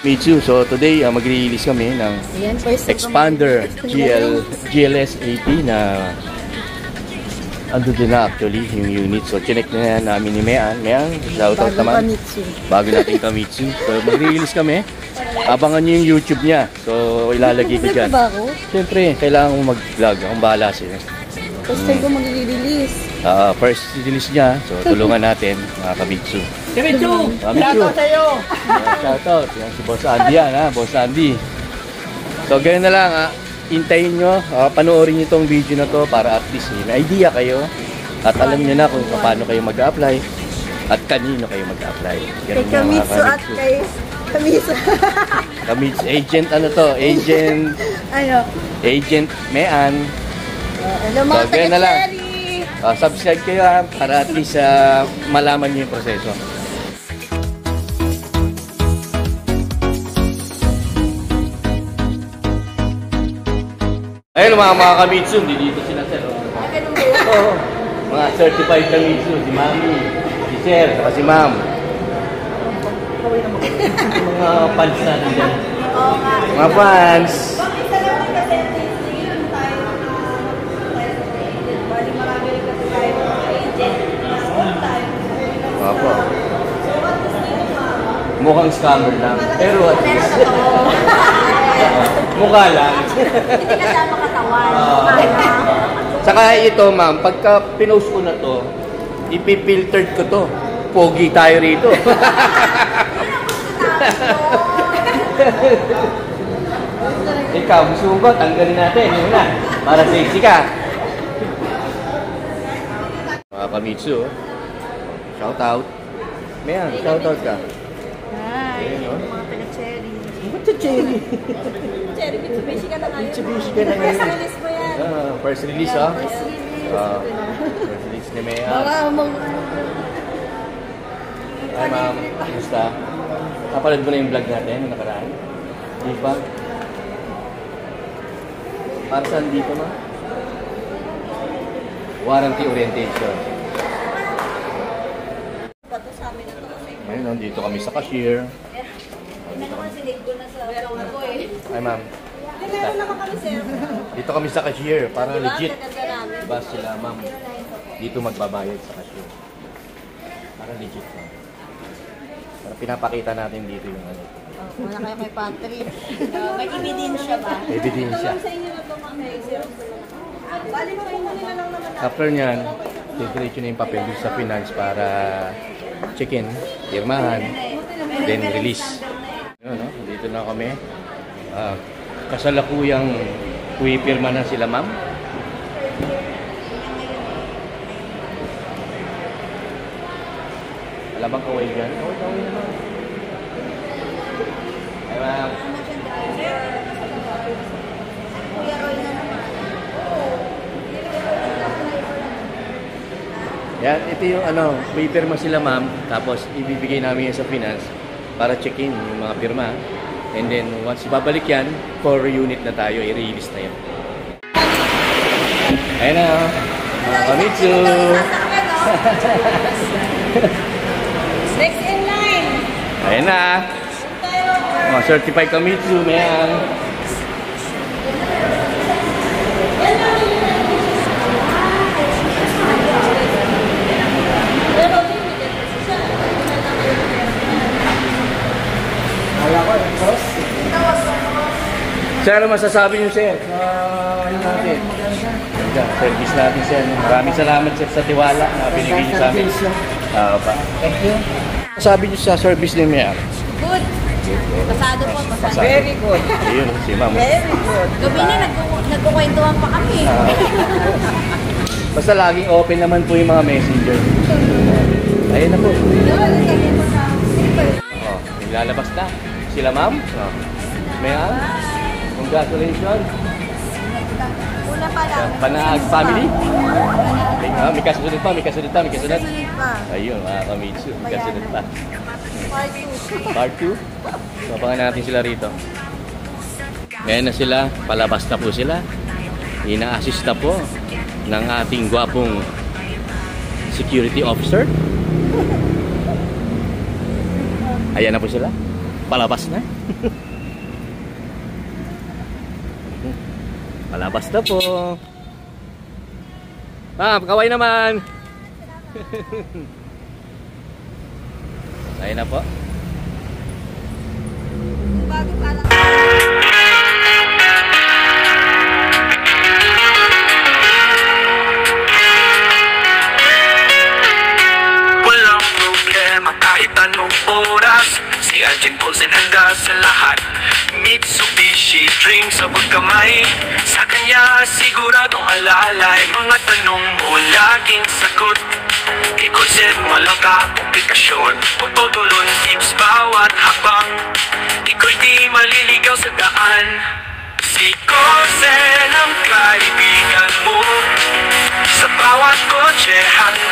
Mitsu, so today mag-release kami ng Expander GLS 80 na ando din na actually yung unit. So chinek na namin ni Mean. Shoutout naman. Bago natin Kamitsu. So mag-release kami. Abangan nyo yung YouTube niya. So ilalagay ko dyan. Siyempre, kailangan mo mag-vlog. Akong bahala siya. First time ko mag-release. First release niya. So tulungan natin mga Kamitsu. Kamitsu! Shoutout sa'yo! Shoutout. Yan si Boss Andy yan ha. Boss Andy. So ganyan na lang ha. Hintayin nyo. Panoorin nyo itong video na to para at least may idea kayo. At alam nyo na kung paano kayo mag-apply. At kanino kayo mag-apply. Kay Kamitsu at kay Kamitsu. Kamitsu. Agent ano to? Agent. Ano? Agent Mean. Hello mga so, ganyan na lang. taga-cherry. Subscribe kayo ha. Para at least malaman nyo yung proseso. Ayun mga Kamitsu, dito sila sir. Oo. Mga certified Kamitsu, si Mami, si Sir, saka si Ma'am. Mga fans natin dyan. Oo nga. Mga fans. Opo. Mukhang scammer lang. Pero at least. Mukha lang. Hindi kasama katawan. Saka ito ma'am, pagka pinost ko na to, ipifiltered ko to. Pogi tayo rito. Ikaw, gusto mo ba? Tanggalin natin. Yun na. Para sexy ka. Mga Kamitsu, shout out. Mayan, shout out ka. Hi. Ayun, no? Mga taga-cherry. Ba't sa cherry? Cherry, Mitsubishi ka na ngayon. Mitsubishi ka na ngayon. First release mo yan. First release, ha? First release. First release ni Mea. Baka Hi, ma'am. Kumusta? Napanood mo na yung vlog natin nung nakaraan? Hindi pa? Para saan dito, ma'am? Warranty orientation. Ayun, nandito kami sa cashier. Hi, ma'am. Dito kami sa cashier. Para legit. Diba sila, ma'am? Dito magbabayad sa cashier. Para legit, ma'am. Para pinapakita natin dito yung ano. wala kayo kay Patrick. May ebidensya ba? Ebidensya. After nyan, diretso na yung papel dito sa finance para check-in, pirmahan, then release. Yun, no? Dito na kami. Kasalukuyang puwipirma na sila, ma'am. Wala bang kaway dyan? Kaway naman. Hi, ma'am. Yan, ito yung ano, puwipirma sila, ma'am. Tapos ibibigay namin yan sa finance para check-in yung mga pirma. And then, once ibabalik yan, 4 unit na tayo, i-release na yun. Ayan na, mga Kamitsu! Next in line! Ayan na! Mga certified Kamitsu, mayan! Sir, ano masasabi niyo, sir? Ano natin? Service natin, sir. Maraming salamat, sir, sa tiwala na binigay niyo sa amin. Thank you. Sabi niyo sa service niyo, Mayor? Good. Pasado po, pasado. Very good. Ayun, si ma'am. Very good. Gabi na, nagkukwentuhan pa kami. Basta laging open naman po yung mga messenger. Ayun na po. Lalabas na. Sila, ma'am? Mayor? Congratulations. Una pa lang. Panahag family? May kasunod pa. Kasunod pa. Ayun, mga Kamitsu. May kasunod pa. Part 2. Part 2? So, abangan natin sila rito. Ngayon na sila. Palabas na po sila. Ina-assist na po ng ating gwapong security officer. Ayan na po sila. Palabas na. Palabas na po. Ma'am, kaway naman. Ayun na po. Bago parang... Walang problema kahit anong oras. Si Arjen Paulsen handa sa lahat. Mitsubishi dream sa pagkamay. Sa kanya siguradong alalay. Mga tanong mo laging sagot. Ikoset walang komplikasyon. Pagtutulon tips bawat hakbang. Iko'y di maliligaw sa daan. Si Corsen ang kaibigan mo. Sa bawat kotse handa